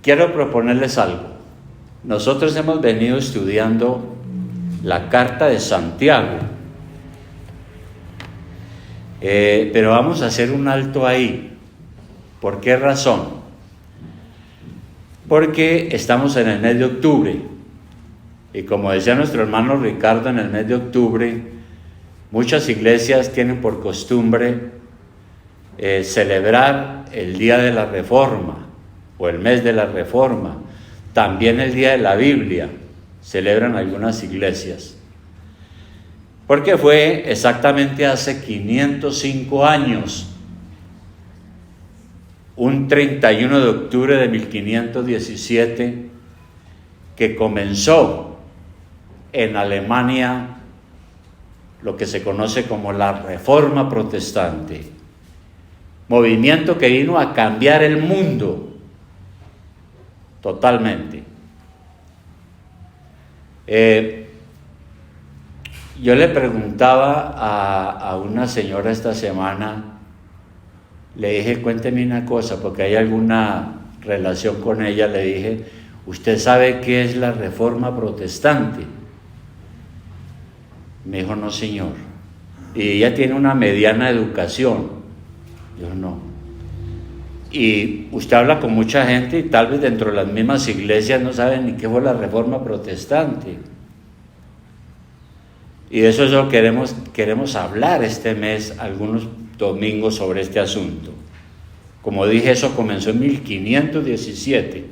quiero proponerles algo. Nosotros hemos venido estudiando la carta de Santiago, pero vamos a hacer un alto ahí. ¿Por qué razón? Porque estamos en el mes de octubre, y como decía nuestro hermano Ricardo, en el mes de octubre muchas iglesias tienen por costumbre celebrar el día de la Reforma o el mes de la Reforma, también el día de la Biblia celebran algunas iglesias, porque fue exactamente hace 505 años, un 31 de octubre de 1517, que comenzó en Alemania lo que se conoce como la Reforma Protestante, movimiento que vino a cambiar el mundo totalmente. Yo le preguntaba a una señora esta semana, le dije, cuénteme una cosa, porque hay alguna relación con ella. Le dije, ¿usted sabe qué es la Reforma Protestante? Me dijo, no señor. Y ella tiene una mediana educación. Yo no. Y usted habla con mucha gente y tal vez dentro de las mismas iglesias no saben ni qué fue la Reforma Protestante. Y de eso es lo que queremos hablar este mes, algunos domingos, sobre este asunto. Como dije, eso comenzó en 1517.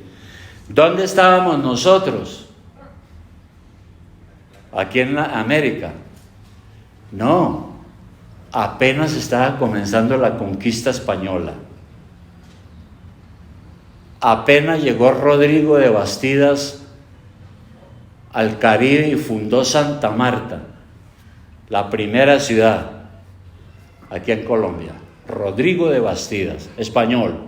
¿Dónde estábamos nosotros? Aquí en América. No, apenas estaba comenzando la conquista española. Apenas llegó Rodrigo de Bastidas al Caribe y fundó Santa Marta, la primera ciudad aquí en Colombia. Rodrigo de Bastidas, español.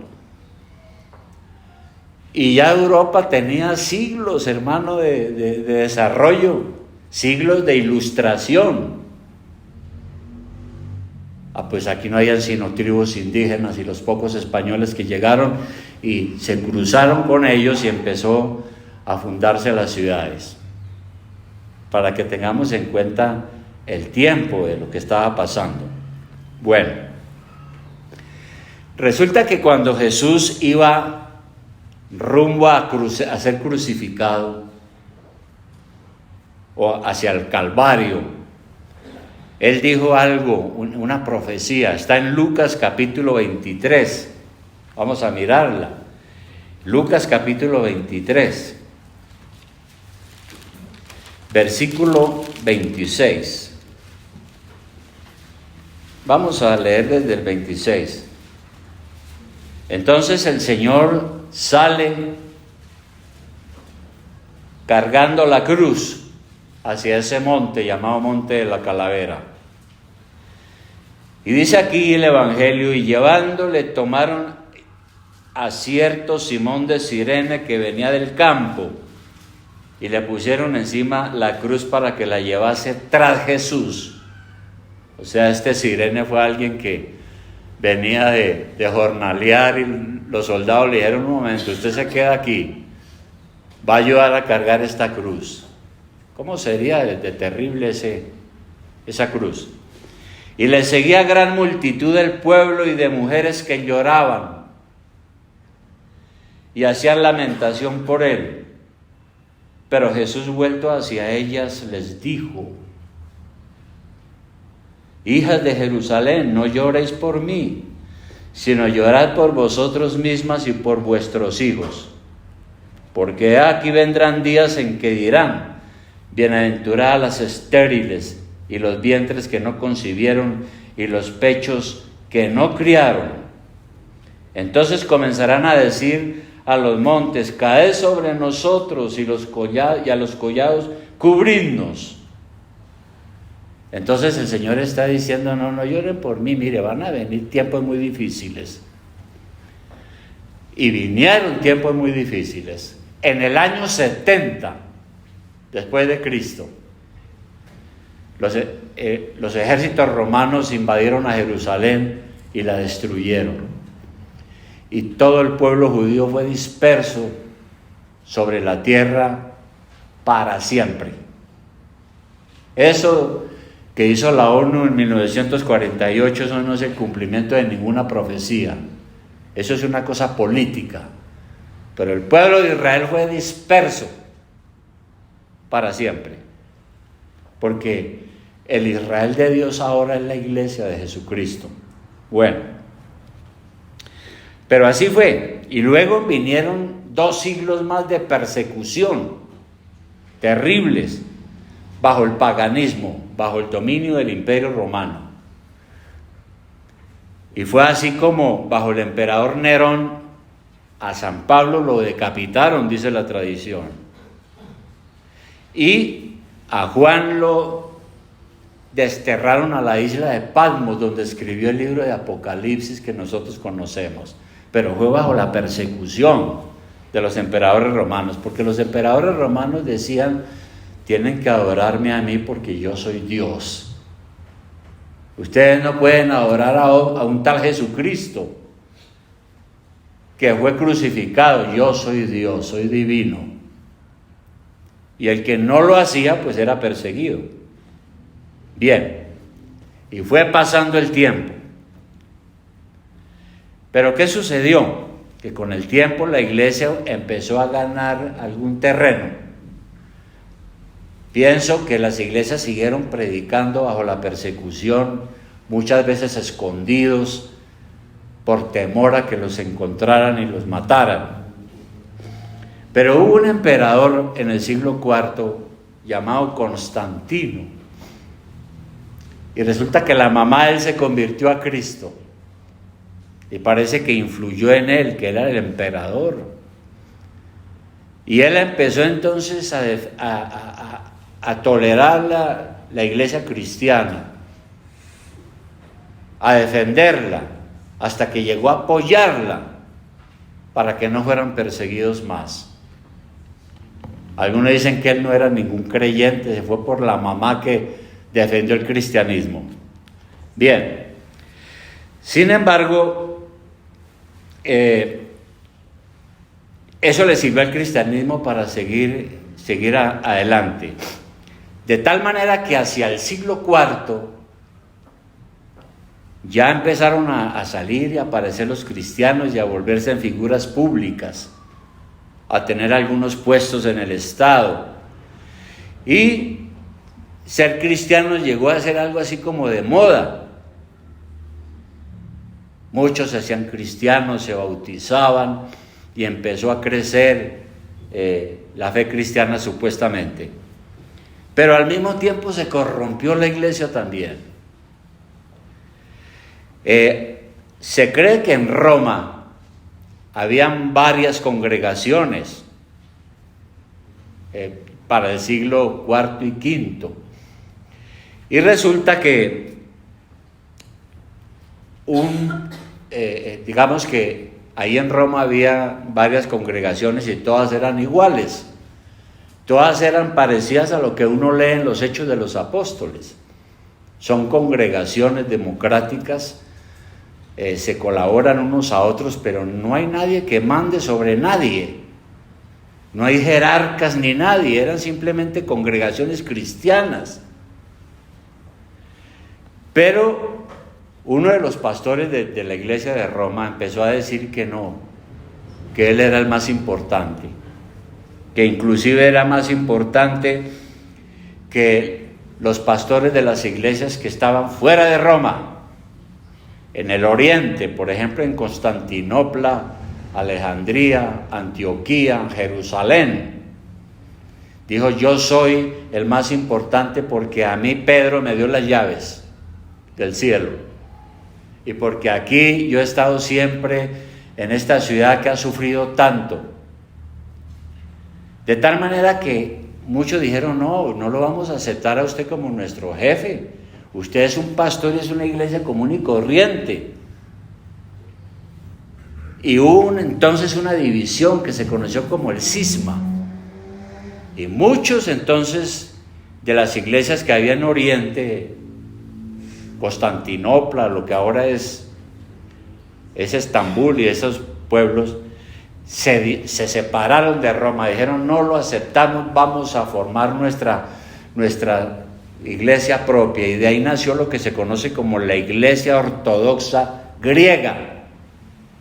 Y ya Europa tenía siglos, hermano, de desarrollo, siglos de ilustración. Pues aquí no habían sino tribus indígenas y los pocos españoles que llegaron y se cruzaron con ellos y empezó a fundarse las ciudades. Para que tengamos en cuenta el tiempo de lo que estaba pasando. Bueno, resulta que cuando Jesús iba rumbo a ser crucificado o hacia el Calvario, Él dijo algo, una profecía, está en Lucas capítulo 23, vamos a mirarla. Lucas capítulo 23, versículo 26. Vamos a leer desde el 26. Entonces el Señor sale cargando la cruz hacia ese monte llamado Monte de la Calavera. Y dice aquí el Evangelio, y llevándole tomaron a cierto Simón de Cirene que venía del campo, y le pusieron encima la cruz para que la llevase tras Jesús. O sea, este Cirene fue alguien que venía de jornalear, y los soldados le dijeron, un momento, usted se queda aquí, va a ayudar a cargar esta cruz. ¿Cómo sería de terrible esa cruz? Y le seguía gran multitud del pueblo y de mujeres que lloraban y hacían lamentación por él. Pero Jesús, vuelto hacia ellas, les dijo, hijas de Jerusalén, no lloréis por mí, sino llorad por vosotros mismas y por vuestros hijos. Porque aquí vendrán días en que dirán, bienaventuradas las estériles y los vientres que no concibieron y los pechos que no criaron. Entonces comenzarán a decir a los montes, caed sobre nosotros, y a los collados, cubridnos. Entonces el Señor está diciendo, no lloren por mí, mire, van a venir tiempos muy difíciles. Y vinieron tiempos muy difíciles. En el año 70, después de Cristo, los ejércitos romanos invadieron a Jerusalén y la destruyeron. Y todo el pueblo judío fue disperso sobre la tierra para siempre. Eso que hizo la ONU en 1948, eso no es el cumplimiento de ninguna profecía. Eso es una cosa política. Pero el pueblo de Israel fue disperso para siempre. Porque el Israel de Dios ahora es la iglesia de Jesucristo. Bueno, pero así fue. Y luego vinieron 2 siglos más de persecución terribles bajo el paganismo, bajo el dominio del Imperio Romano. Y fue así como bajo el emperador Nerón a San Pablo lo decapitaron, dice la tradición. Y a Juan lo desterraron a la isla de Patmos, donde escribió el libro de Apocalipsis que nosotros conocemos. Pero fue bajo la persecución de los emperadores romanos, porque los emperadores romanos decían: tienen que adorarme a mí porque yo soy Dios. Ustedes no pueden adorar a un tal Jesucristo que fue crucificado. Yo soy Dios, soy divino. Y el que no lo hacía, pues era perseguido. Bien, y fue pasando el tiempo. Pero ¿qué sucedió? Que con el tiempo la iglesia empezó a ganar algún terreno. Pienso que las iglesias siguieron predicando bajo la persecución, muchas veces escondidos, por temor a que los encontraran y los mataran. Pero hubo un emperador en el siglo IV llamado Constantino, y resulta que la mamá de él se convirtió a Cristo, y parece que influyó en él, que era el emperador. Y él empezó entonces a tolerar la iglesia cristiana, a defenderla, hasta que llegó a apoyarla para que no fueran perseguidos más. Algunos dicen que él no era ningún creyente, se fue por la mamá que defendió el cristianismo. Bien, sin embargo, eso le sirvió al cristianismo para seguir adelante. De tal manera que hacia el siglo IV ya empezaron a salir y a aparecer los cristianos y a volverse en figuras públicas, a tener algunos puestos en el Estado. Y ser cristiano llegó a ser algo así como de moda. Muchos se hacían cristianos, se bautizaban y empezó a crecer la fe cristiana supuestamente. Pero al mismo tiempo se corrompió la iglesia también. Se cree que en Roma habían varias congregaciones para el siglo IV y V. Y resulta que digamos que ahí en Roma había varias congregaciones y todas eran iguales. Todas eran parecidas a lo que uno lee en los Hechos de los Apóstoles. Son congregaciones democráticas, se colaboran unos a otros, pero no hay nadie que mande sobre nadie. No hay jerarcas ni nadie, eran simplemente congregaciones cristianas. Pero uno de los pastores de la iglesia de Roma empezó a decir que no, que él era el más importante, que inclusive era más importante que los pastores de las iglesias que estaban fuera de Roma, en el oriente, por ejemplo en Constantinopla, Alejandría, Antioquía, Jerusalén. Dijo: yo soy el más importante porque a mí Pedro me dio las llaves del cielo, y porque aquí yo he estado siempre en esta ciudad que ha sufrido tanto. De tal manera que muchos dijeron: no lo vamos a aceptar a usted como nuestro jefe. Usted es un pastor y es una iglesia común y corriente. Y hubo entonces una división que se conoció como el cisma. Y muchos entonces de las iglesias que había en Oriente, Constantinopla, lo que ahora es Estambul y esos pueblos, se separaron de Roma, dijeron no lo aceptamos, vamos a formar nuestra iglesia propia, y de ahí nació lo que se conoce como la Iglesia Ortodoxa griega,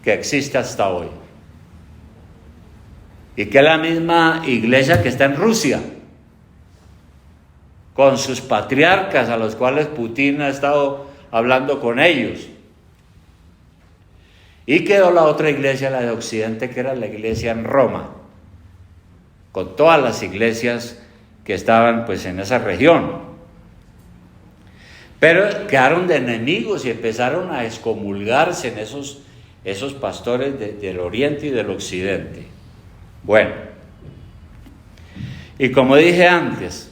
que existe hasta hoy, y que es la misma iglesia que está en Rusia, con sus patriarcas a los cuales Putin ha estado hablando con ellos. Y quedó la otra iglesia, la de Occidente, que era la iglesia en Roma, con todas las iglesias que estaban pues en esa región. Pero quedaron de enemigos y empezaron a excomulgarse en esos pastores del Oriente y del Occidente. Bueno, y como dije antes,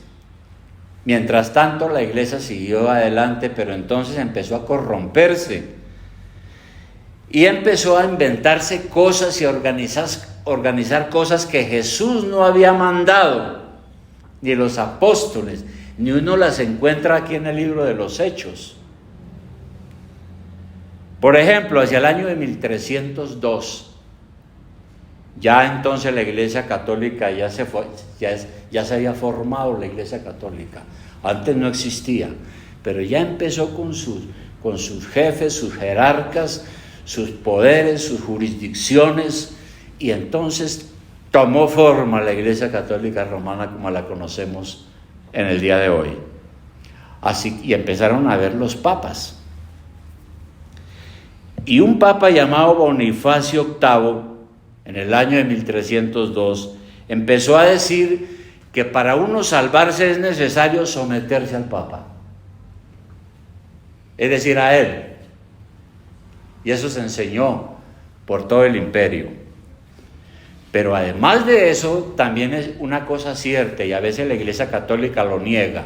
mientras tanto la iglesia siguió adelante, pero entonces empezó a corromperse y empezó a inventarse cosas y a organizar cosas que Jesús no había mandado, ni los apóstoles, ni uno las encuentra aquí en el libro de los Hechos. Por ejemplo, hacia el año de 1302, ya entonces la Iglesia Católica ya se había formado, la Iglesia Católica. Antes no existía, pero ya empezó con sus jefes, sus jerarcas, sus poderes, sus jurisdicciones, y entonces tomó forma la Iglesia Católica Romana como la conocemos en el día de hoy. Así, y empezaron a ver los papas. Y un papa llamado Bonifacio VIII, en el año de 1302, empezó a decir que para uno salvarse es necesario someterse al papa, es decir, a él. Y eso se enseñó por todo el imperio. Pero además de eso, también es una cosa cierta, y a veces la Iglesia Católica lo niega,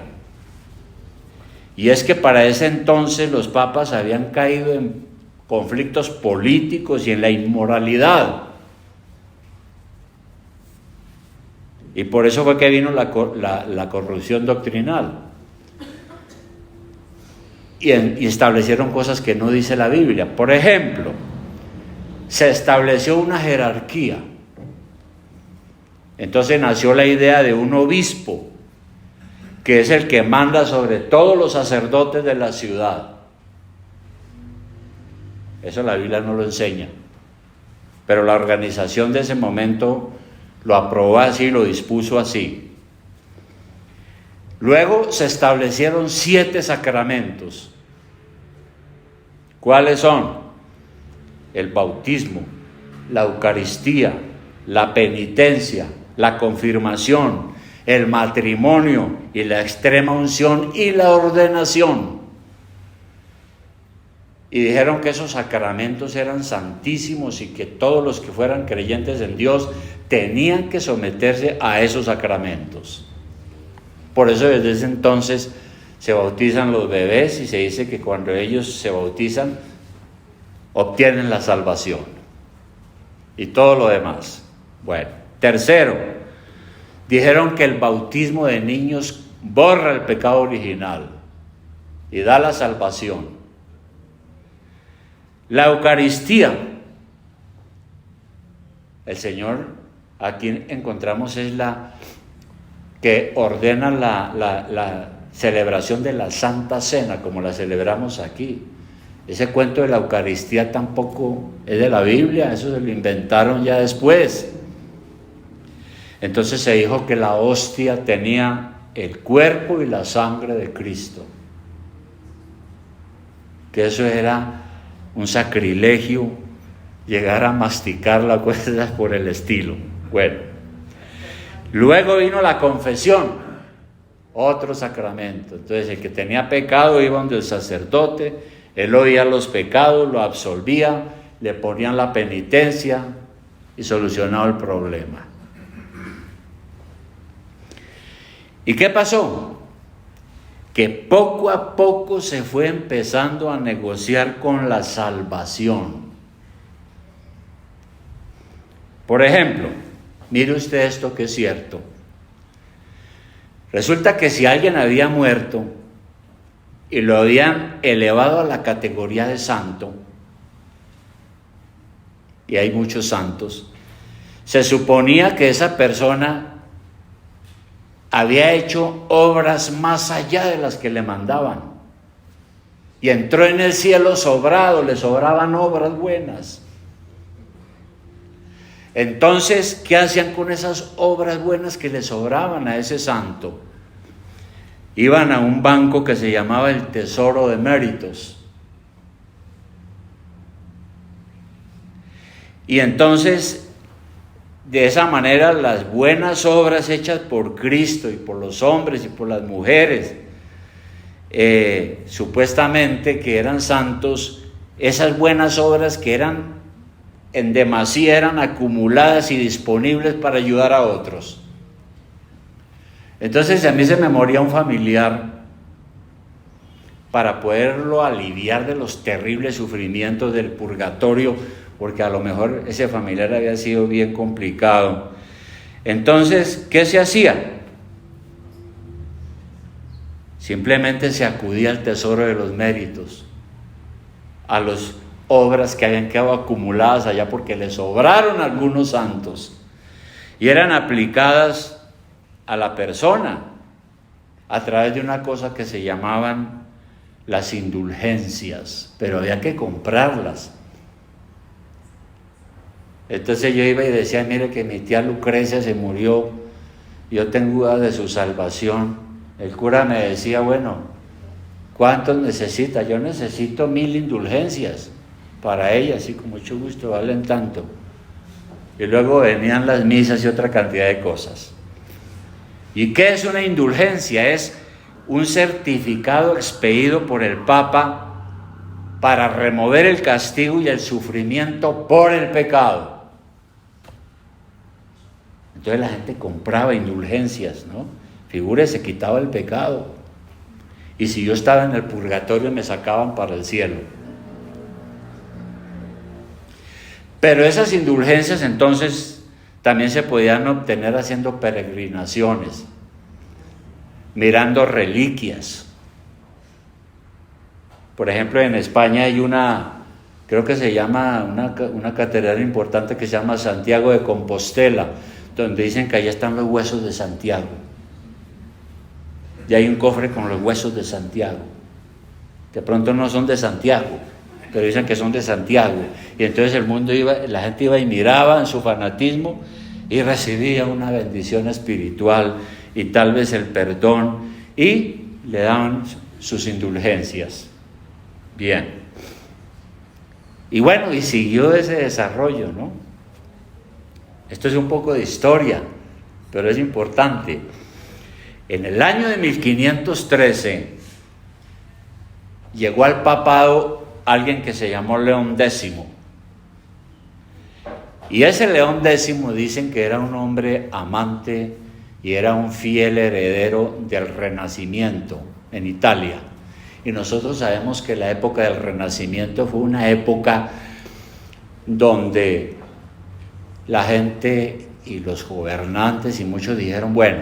y es que para ese entonces los papas habían caído en conflictos políticos y en la inmoralidad. Y por eso fue que vino la corrupción doctrinal. Y establecieron cosas que no dice la Biblia. Por ejemplo, se estableció una jerarquía. Entonces nació la idea de un obispo, que es el que manda sobre todos los sacerdotes de la ciudad. Eso la Biblia no lo enseña, pero la organización de ese momento lo aprobó así, lo dispuso así. Luego se establecieron 7 sacramentos. ¿Cuáles son? El bautismo, la Eucaristía, la penitencia, la confirmación, el matrimonio y la extrema unción y la ordenación. Y dijeron que esos sacramentos eran santísimos y que todos los que fueran creyentes en Dios tenían que someterse a esos sacramentos. Por eso desde ese entonces se bautizan los bebés y se dice que cuando ellos se bautizan obtienen la salvación y todo lo demás. Bueno, tercero, dijeron que el bautismo de niños borra el pecado original y da la salvación. La Eucaristía, el Señor aquí encontramos es la que ordena la celebración de la Santa Cena, como la celebramos aquí. Ese cuento de la Eucaristía tampoco es de la Biblia, eso se lo inventaron ya después. Entonces se dijo que la hostia tenía el cuerpo y la sangre de Cristo, que eso era un sacrilegio llegar a masticar la cosa por el estilo. Bueno, luego vino la confesión, otro sacramento. Entonces el que tenía pecado iba donde el sacerdote, él oía los pecados, lo absolvía, le ponían la penitencia y solucionaba el problema. ¿Y qué pasó? Que poco a poco se fue empezando a negociar con la salvación. Por ejemplo, mire usted esto que es cierto. Resulta que si alguien había muerto y lo habían elevado a la categoría de santo, y hay muchos santos, Se suponía que esa persona había hecho obras más allá de las que le mandaban. Y entró en el cielo sobrado, le sobraban obras buenas. Entonces, ¿qué hacían con esas obras buenas que le sobraban a ese santo? Iban a un banco que se llamaba el Tesoro de Méritos. Y entonces, de esa manera, las buenas obras hechas por Cristo y por los hombres y por las mujeres, supuestamente que eran santos, esas buenas obras que eran en demasía eran acumuladas y disponibles para ayudar a otros. Entonces a mí se me moría un familiar, para poderlo aliviar de los terribles sufrimientos del purgatorio, porque a lo mejor ese familiar había sido bien complicado. Entonces, ¿qué se hacía? Simplemente se acudía al Tesoro de los Méritos, a las obras que habían quedado acumuladas allá porque le sobraron algunos santos, y eran aplicadas a la persona a través de una cosa que se llamaban las indulgencias, pero había que comprarlas. Entonces yo iba y decía: mire que mi tía Lucrecia se murió, yo tengo duda de su salvación. El cura me decía: bueno, ¿cuántos necesita? Yo necesito 1000 indulgencias para ella, así con mucho gusto, valen tanto. Y luego venían las misas y otra cantidad de cosas. ¿Y qué es una indulgencia? Es un certificado expedido por el Papa para remover el castigo y el sufrimiento por el pecado. Entonces la gente compraba indulgencias, ¿no? Figúrese, quitaba el pecado. Y si yo estaba en el purgatorio, me sacaban para el cielo. Pero esas indulgencias entonces también se podían obtener haciendo peregrinaciones, mirando reliquias. Por ejemplo, en España hay creo que se llama una catedral importante que se llama Santiago de Compostela, donde dicen que allá están los huesos de Santiago. Y hay un cofre con los huesos de Santiago. De pronto no son de Santiago, pero dicen que son de Santiago. Y entonces la gente iba y miraba en su fanatismo y recibía una bendición espiritual y tal vez el perdón, y le daban sus indulgencias. Bien. Y bueno, y siguió ese desarrollo, ¿no? Esto es un poco de historia, pero es importante. En el año de 1513 llegó al papado alguien que se llamó León X. Y ese León X dicen que era un hombre amante y era un fiel heredero del Renacimiento en Italia. Y nosotros sabemos que la época del Renacimiento fue una época donde la gente y los gobernantes y muchos dijeron: bueno,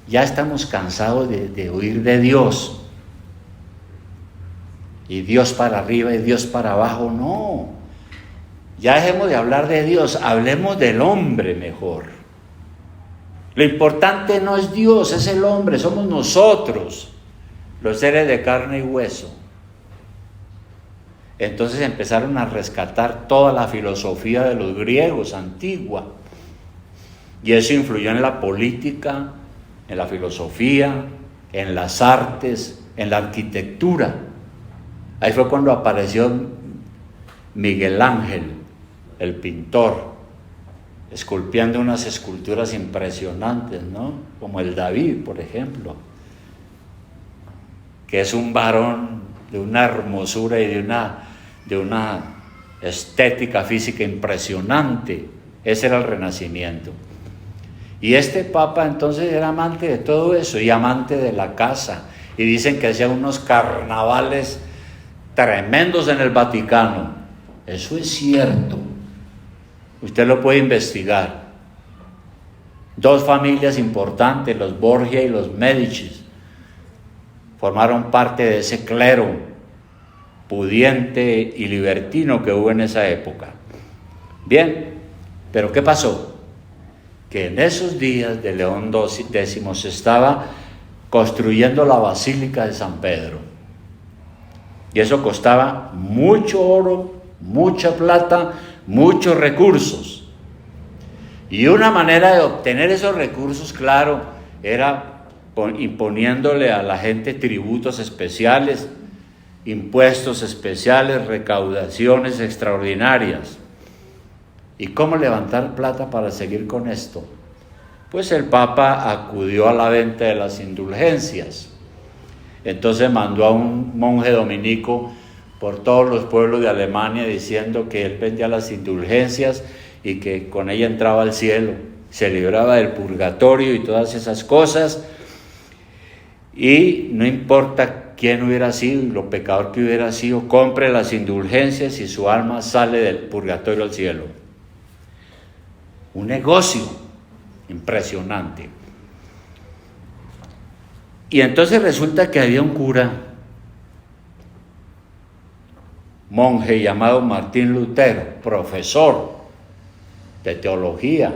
ya estamos cansados de oír de Dios. Y Dios para arriba y Dios para abajo, no. Ya dejemos de hablar de Dios, hablemos del hombre mejor. Lo importante no es Dios, es el hombre, somos nosotros, los seres de carne y hueso. Entonces empezaron a rescatar toda la filosofía de los griegos antigua, y eso influyó en la política, en la filosofía, en las artes, en la arquitectura. Ahí fue cuando apareció Miguel Ángel, el pintor, esculpiendo unas esculturas impresionantes, ¿no? Como el David, por ejemplo, que es un varón de una hermosura y de una estética física impresionante. Ese era el Renacimiento. Y este Papa entonces era amante de todo eso y amante de la casa. Y dicen que hacía unos carnavales tremendos en el Vaticano. Eso es cierto. Usted lo puede investigar. 2 familias importantes, los Borgia y los Médicis, formaron parte de ese clero pudiente y libertino que hubo en esa época. Bien, Pero ¿qué pasó? Que en esos días de León X se estaba construyendo la Basílica de San Pedro. Y eso costaba mucho oro, mucha plata, muchos recursos. Y una manera de obtener esos recursos, claro, era imponiéndole a la gente tributos especiales, impuestos especiales, recaudaciones extraordinarias. ¿Y cómo levantar plata para seguir con esto? Pues el Papa acudió a la venta de las indulgencias. Entonces mandó a un monje dominico por todos los pueblos de Alemania diciendo que él vendía las indulgencias y que con ella entraba al cielo, se libraba del purgatorio y todas esas cosas. Y no importa quién hubiera sido y lo pecador que hubiera sido, compre las indulgencias y su alma sale del purgatorio al cielo. Un negocio impresionante. Y entonces resulta que había un cura, monje llamado Martín Lutero, profesor de teología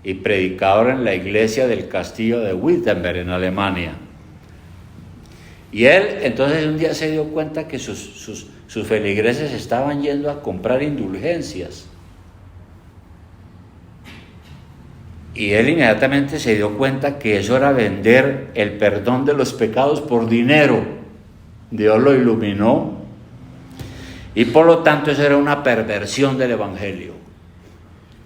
y predicador en la iglesia del castillo de Wittenberg en Alemania. Y él entonces un día se dio cuenta que sus feligreses estaban yendo a comprar indulgencias. Y él inmediatamente se dio cuenta que eso era vender el perdón de los pecados por dinero. Dios lo iluminó. Y por lo tanto eso era una perversión del evangelio.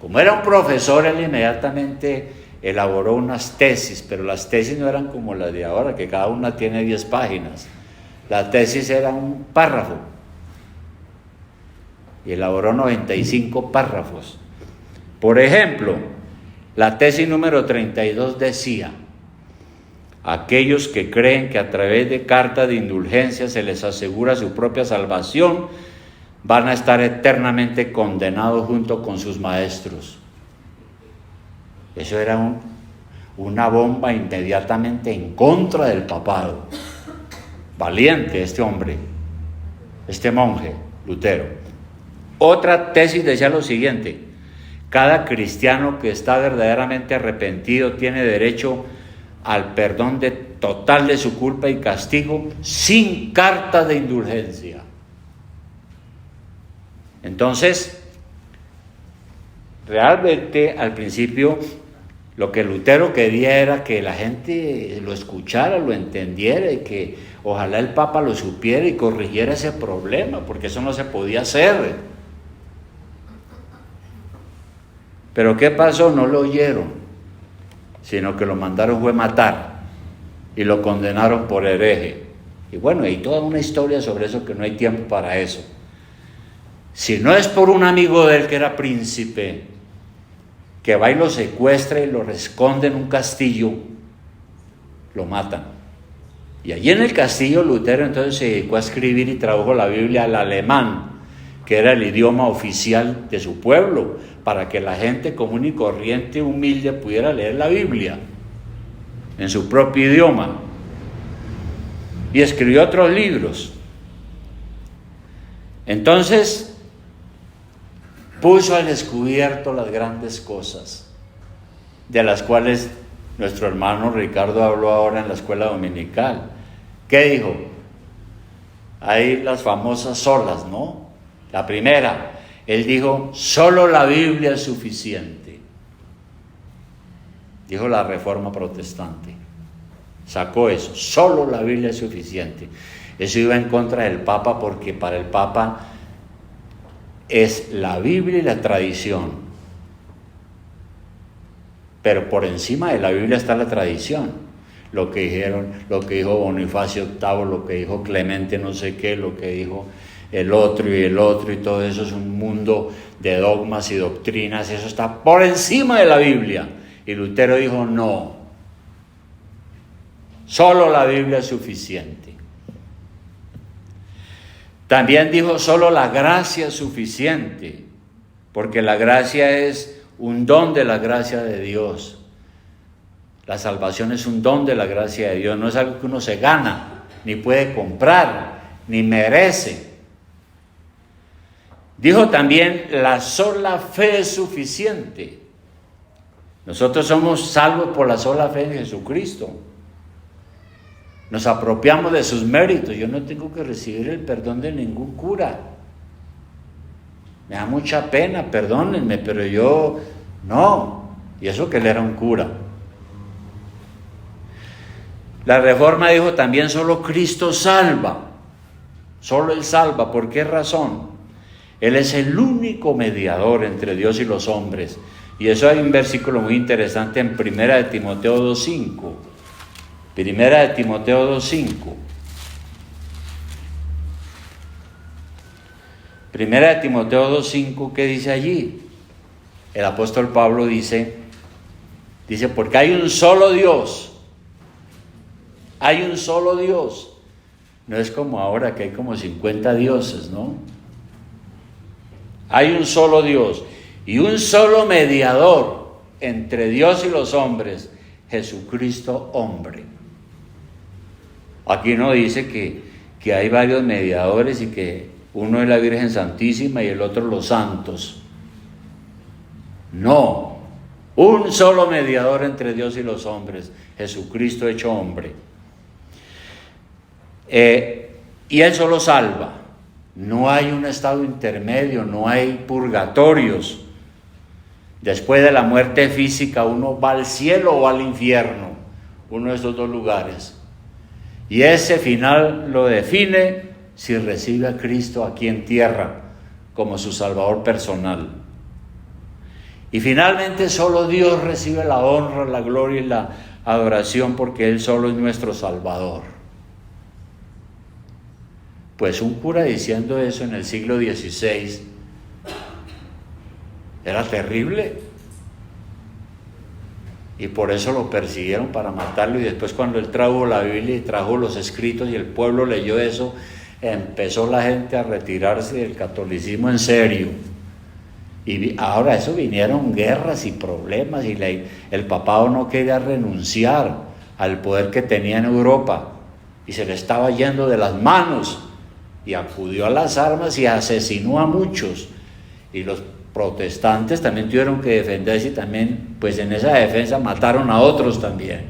Como era un profesor, él inmediatamente elaboró unas tesis, pero las tesis no eran como las de ahora, que cada una tiene 10 páginas. La tesis era un párrafo. Y elaboró 95 párrafos. Por ejemplo, la tesis número 32 decía: aquellos que creen que a través de carta de indulgencia se les asegura su propia salvación, van a estar eternamente condenados junto con sus maestros. Eso era una bomba inmediatamente en contra del papado. Valiente este hombre, este monje, Lutero. Otra tesis decía lo siguiente: cada cristiano que está verdaderamente arrepentido tiene derecho al perdón total de su culpa y castigo sin carta de indulgencia. Entonces, realmente al principio lo que Lutero quería era que la gente lo escuchara, lo entendiera y que ojalá el Papa lo supiera y corrigiera ese problema, porque eso no se podía hacer. Pero ¿qué pasó? No lo oyeron, sino que lo mandaron fue matar y lo condenaron por hereje. Y bueno, hay toda una historia sobre eso que no hay tiempo para eso. Si no es por un amigo de él que era príncipe, que va y lo secuestra y lo esconde en un castillo, lo matan. Y allí en el castillo Lutero entonces se dedicó a escribir y tradujo la Biblia al alemán, que era el idioma oficial de su pueblo, para que la gente común y corriente, humilde, pudiera leer la Biblia en su propio idioma. Y escribió otros libros. Entonces puso al descubierto las grandes cosas, de las cuales nuestro hermano Ricardo habló ahora en la escuela dominical. ¿Qué dijo? Hay las famosas solas, ¿no? La primera, él dijo: solo la Biblia es suficiente. Dijo la Reforma Protestante. Sacó eso, solo la Biblia es suficiente. Eso iba en contra del Papa, porque para el Papa es la Biblia y la tradición. Pero por encima de la Biblia está la tradición. Lo que dijeron, lo que dijo Bonifacio VIII, lo que dijo Clemente no sé qué, lo que dijo el otro y todo eso es un mundo de dogmas y doctrinas. Eso está por encima de la Biblia. Y Lutero dijo: no, solo la Biblia es suficiente. También dijo: solo la gracia es suficiente, porque la gracia es un don de la gracia de Dios. La salvación es un don de la gracia de Dios, no es algo que uno se gana, ni puede comprar, ni merece. Dijo también, la sola fe es suficiente. Nosotros somos salvos por la sola fe en Jesucristo. Nos apropiamos de sus méritos. Yo no tengo que recibir el perdón de ningún cura. Me da mucha pena, perdónenme, pero yo no. Y eso que él era un cura. La Reforma dijo también, solo Cristo salva. Solo Él salva. ¿Por qué razón? Él es el único mediador entre Dios y los hombres. Y eso hay un versículo muy interesante en 1 de Timoteo 2:5. 1 de Timoteo 2:5. 1 de Timoteo 2:5, ¿qué dice allí? El apóstol Pablo dice, porque hay un solo Dios. Hay un solo Dios. No es como ahora que hay como 50 dioses, ¿no? Hay un solo Dios y un solo mediador entre Dios y los hombres, Jesucristo hombre. Aquí no dice que hay varios mediadores y que uno es la Virgen Santísima y el otro los santos. No, un solo mediador entre Dios y los hombres, Jesucristo hecho hombre. Y Él solo salva. No hay un estado intermedio, no hay purgatorios. Después de la muerte física uno va al cielo o al infierno, uno de esos dos lugares. Y ese final lo define si recibe a Cristo aquí en tierra como su Salvador personal. Y finalmente solo Dios recibe la honra, la gloria y la adoración porque Él solo es nuestro Salvador. Pues un cura diciendo eso en el siglo XVI era terrible. Y por eso lo persiguieron para matarlo. Y después cuando él trajo la Biblia y trajo los escritos y el pueblo leyó eso, empezó la gente a retirarse del catolicismo en serio. Y ahora eso vinieron guerras y problemas y el papado no quería renunciar al poder que tenía en Europa. Y se le estaba yendo de las manos. Y acudió a las armas y asesinó a muchos. Y los protestantes también tuvieron que defenderse y también, pues en esa defensa mataron a otros también.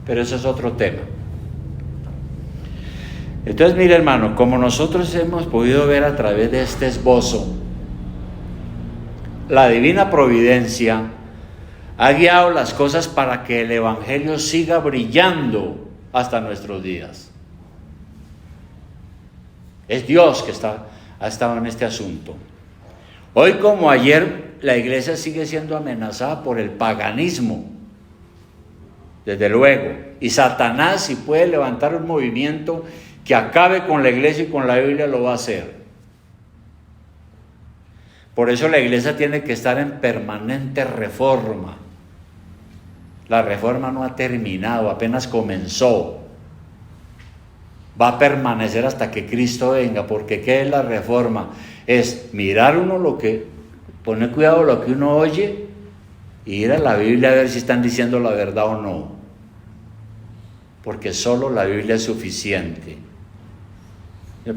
Pero eso es otro tema. Entonces, mire hermano, como nosotros hemos podido ver a través de este esbozo, la divina providencia ha guiado las cosas para que el Evangelio siga brillando hasta nuestros días. Es Dios que ha estado en este asunto. Hoy como ayer, la iglesia sigue siendo amenazada por el paganismo, desde luego. Y Satanás, si puede levantar un movimiento que acabe con la iglesia y con la Biblia, lo va a hacer. Por eso la iglesia tiene que estar en permanente reforma. La reforma no ha terminado, apenas comenzó. Va a permanecer hasta que Cristo venga, porque ¿qué es la reforma? Es mirar poner cuidado a lo que uno oye y ir a la Biblia a ver si están diciendo la verdad o no. Porque solo la Biblia es suficiente.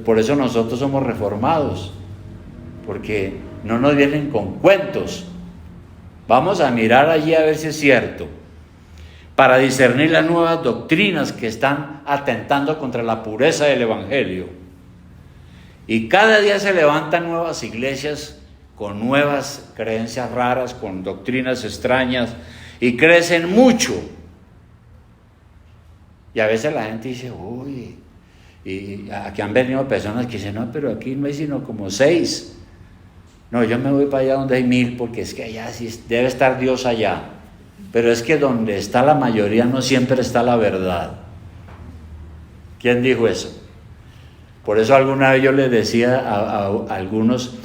Por eso nosotros somos reformados, porque no nos vienen con cuentos. Vamos a mirar allí a ver si es cierto, para discernir las nuevas doctrinas que están atentando contra la pureza del Evangelio. Y cada día se levantan nuevas iglesias con nuevas creencias raras, con doctrinas extrañas, y crecen mucho. Y a veces la gente dice, uy, y aquí han venido personas que dicen, no, pero aquí no hay sino como 6. No, yo me voy para allá donde hay 1000, porque es que allá sí debe estar Dios allá. Pero es que donde está la mayoría no siempre está la verdad. ¿Quién dijo eso? Por eso alguna vez yo les decía a algunos,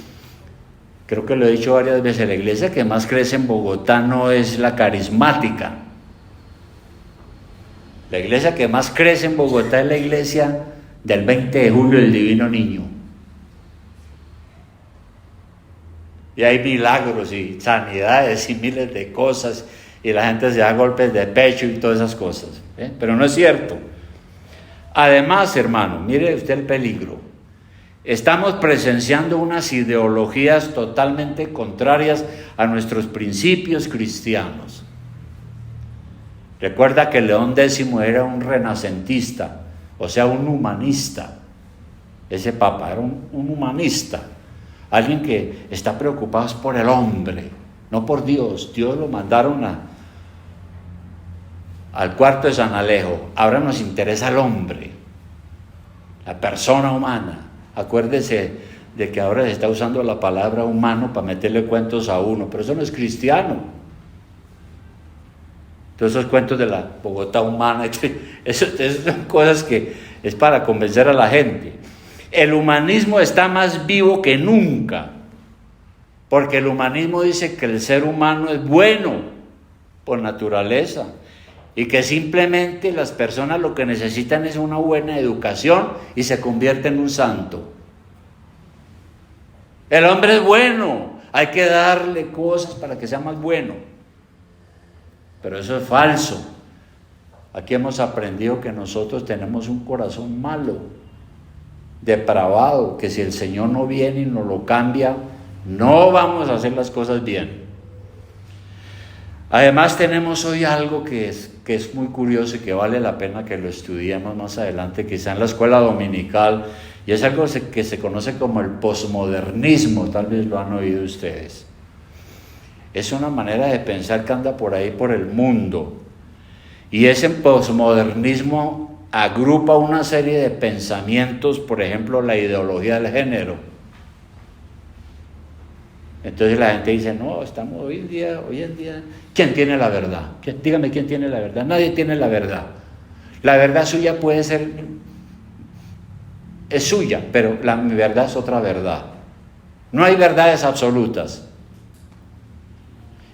creo que lo he dicho varias veces, la iglesia que más crece en Bogotá no es la carismática. La iglesia que más crece en Bogotá es la iglesia del 20 de julio del Divino Niño. Y hay milagros y sanidades y miles de cosas, y la gente se da golpes de pecho y todas esas cosas, pero no es cierto. Además, hermano, mire usted el peligro. Estamos presenciando unas ideologías totalmente contrarias a nuestros principios cristianos. Recuerda que León X era un renacentista, o sea, un humanista. Ese papa era un humanista, alguien que está preocupado por el hombre, no por Dios. Dios lo mandaron al cuarto de San Alejo. Ahora nos interesa el hombre, la persona humana. Acuérdese de que ahora se está usando la palabra humano para meterle cuentos a uno, pero eso no es cristiano. Todos esos cuentos de la Bogotá humana, eso son cosas que es para convencer a la gente. El humanismo está más vivo que nunca, porque el humanismo dice que el ser humano es bueno por naturaleza y que simplemente las personas lo que necesitan es una buena educación y se convierte en un santo. El hombre es bueno, hay que darle cosas para que sea más bueno. Pero eso es falso. Aquí hemos aprendido que nosotros tenemos un corazón malo, depravado, que si el Señor no viene y nos lo cambia, no vamos a hacer las cosas bien. Además tenemos hoy algo que es muy curioso y que vale la pena que lo estudiemos más adelante, quizá en la escuela dominical, y es algo que se conoce como el posmodernismo. Tal vez lo han oído ustedes. Es una manera de pensar que anda por ahí por el mundo, y ese posmodernismo agrupa una serie de pensamientos, por ejemplo la ideología del género. Entonces la gente dice, no, estamos hoy en día, ¿quién tiene la verdad? Dígame quién tiene la verdad. Nadie tiene la verdad. La verdad suya puede ser, es suya, pero mi verdad es otra verdad. No hay verdades absolutas.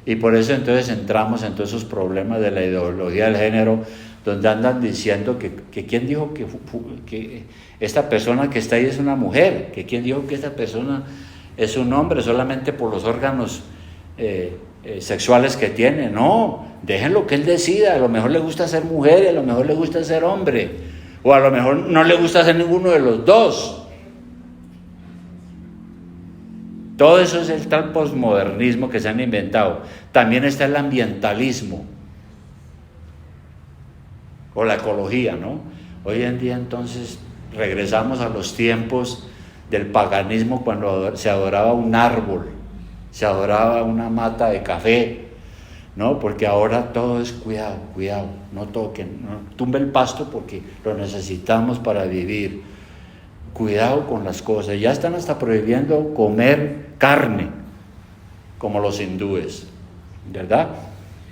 Y por eso entonces entramos en todos esos problemas de la ideología del género, donde andan diciendo que quién dijo que esta persona que está ahí es una mujer, que quién dijo que esta persona es un hombre solamente por los órganos sexuales que tiene. No, déjenlo que él decida. A lo mejor le gusta ser mujer y a lo mejor le gusta ser hombre, o a lo mejor no le gusta ser ninguno de los dos. Todo eso es el tal posmodernismo que se han inventado. También está el ambientalismo o la ecología, ¿no? Hoy en día entonces regresamos a los tiempos del paganismo, cuando se adoraba un árbol, se adoraba una mata de café, ¿no? Porque ahora todo es cuidado, no toquen, no tumbe el pasto porque lo necesitamos para vivir. Cuidado con las cosas. Ya están hasta prohibiendo comer carne, como los hindúes, ¿verdad?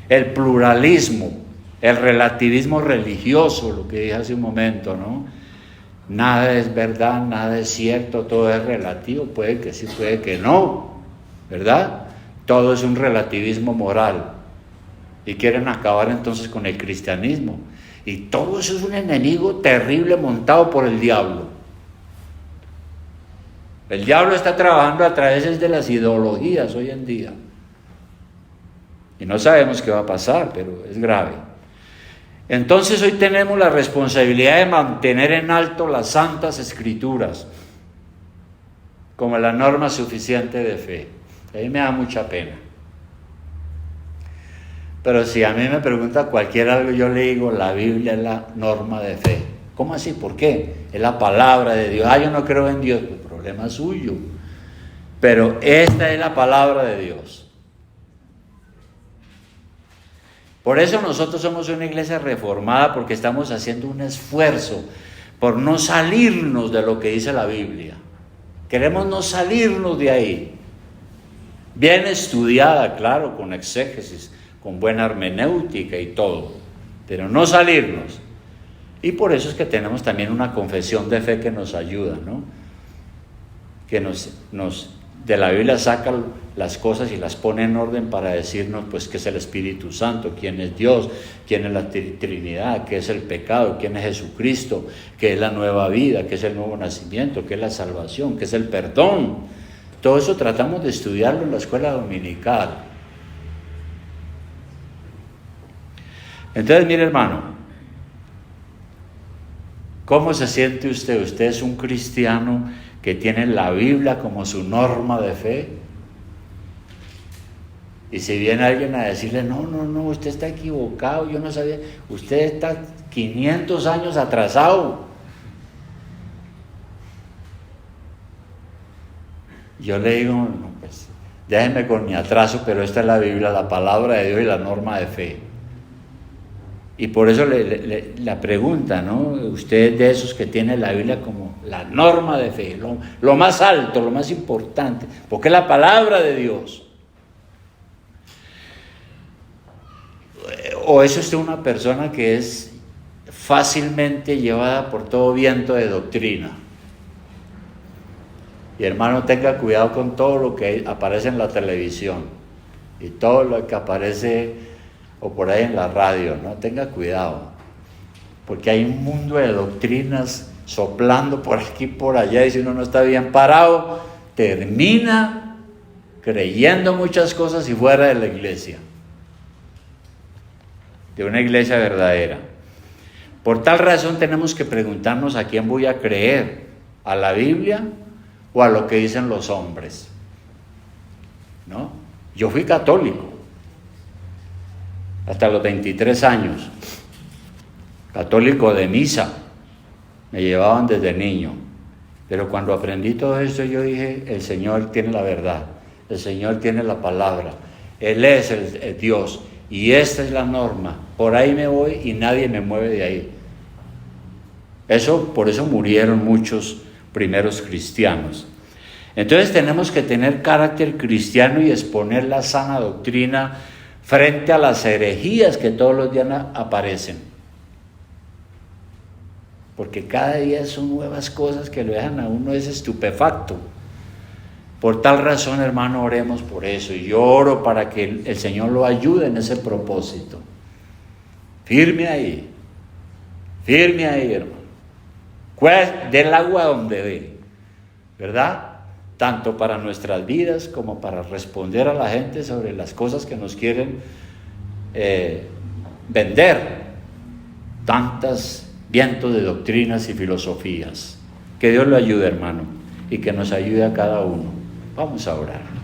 El pluralismo, el relativismo religioso, lo que dije hace un momento, ¿no? Nada es verdad, nada es cierto, todo es relativo, puede que sí, puede que no, ¿verdad? Todo es un relativismo moral. Y quieren acabar entonces con el cristianismo. Y todo eso es un enemigo terrible montado por el diablo. El diablo está trabajando a través de las ideologías hoy en día. Y no sabemos qué va a pasar, pero es grave. Entonces hoy tenemos la responsabilidad de mantener en alto las santas escrituras como la norma suficiente de fe. A mí me da mucha pena. Pero si a mí me pregunta cualquier algo, yo le digo, la Biblia es la norma de fe. ¿Cómo así? ¿Por qué? Es la palabra de Dios. Yo no creo en Dios. Pues, problema suyo. Pero esta es la palabra de Dios. Por eso nosotros somos una iglesia reformada, porque estamos haciendo un esfuerzo por no salirnos de lo que dice la Biblia. Queremos no salirnos de ahí. Bien estudiada, claro, con exégesis, con buena hermenéutica y todo, pero no salirnos. Y por eso es que tenemos también una confesión de fe que nos ayuda, ¿no? Que nos de la Biblia saca las cosas y las pone en orden para decirnos pues qué es el Espíritu Santo, quién es Dios, quién es la Trinidad, qué es el pecado, quién es Jesucristo, qué es la nueva vida, qué es el nuevo nacimiento, qué es la salvación, qué es el perdón. Todo eso tratamos de estudiarlo en la escuela dominical. Entonces, mire, hermano, ¿cómo se siente usted? Usted es un cristiano que tienen la Biblia como su norma de fe. Y si viene alguien a decirle, no, usted está equivocado, yo no sabía, usted está 500 años atrasado. Yo le digo, no, pues, déjeme con mi atraso, pero esta es la Biblia, la palabra de Dios y la norma de fe. Y por eso la pregunta, ¿no? Usted es de esos que tiene la Biblia como la norma de fe, lo más alto, lo más importante, porque es la palabra de Dios. O es usted una persona que es fácilmente llevada por todo viento de doctrina. Y hermano, tenga cuidado con todo lo que aparece en la televisión y todo lo que aparece o por ahí en la radio, ¿no? Tenga cuidado, porque hay un mundo de doctrinas soplando por aquí y por allá, y si uno no está bien parado, termina creyendo muchas cosas y fuera de la iglesia, de una iglesia verdadera. Por tal razón tenemos que preguntarnos a quién voy a creer, a la Biblia o a lo que dicen los hombres, ¿no? Yo fui católico hasta los 23 años, católico de misa, me llevaban desde niño, pero cuando aprendí todo esto yo dije, el Señor tiene la verdad, el Señor tiene la palabra, Él es el Dios, y esta es la norma, por ahí me voy y nadie me mueve de ahí. Por eso murieron muchos primeros cristianos. Entonces tenemos que tener carácter cristiano y exponer la sana doctrina frente a las herejías que todos los días aparecen. Porque cada día son nuevas cosas que lo dejan a uno estupefacto. Por tal razón, hermano, oremos por eso. Y yo oro para que el Señor lo ayude en ese propósito. Firme ahí, hermano. Del agua donde dé, ¿verdad? Tanto para nuestras vidas como para responder a la gente sobre las cosas que nos quieren vender. Tantos vientos de doctrinas y filosofías. Que Dios lo ayude, hermano, y que nos ayude a cada uno. Vamos a orar.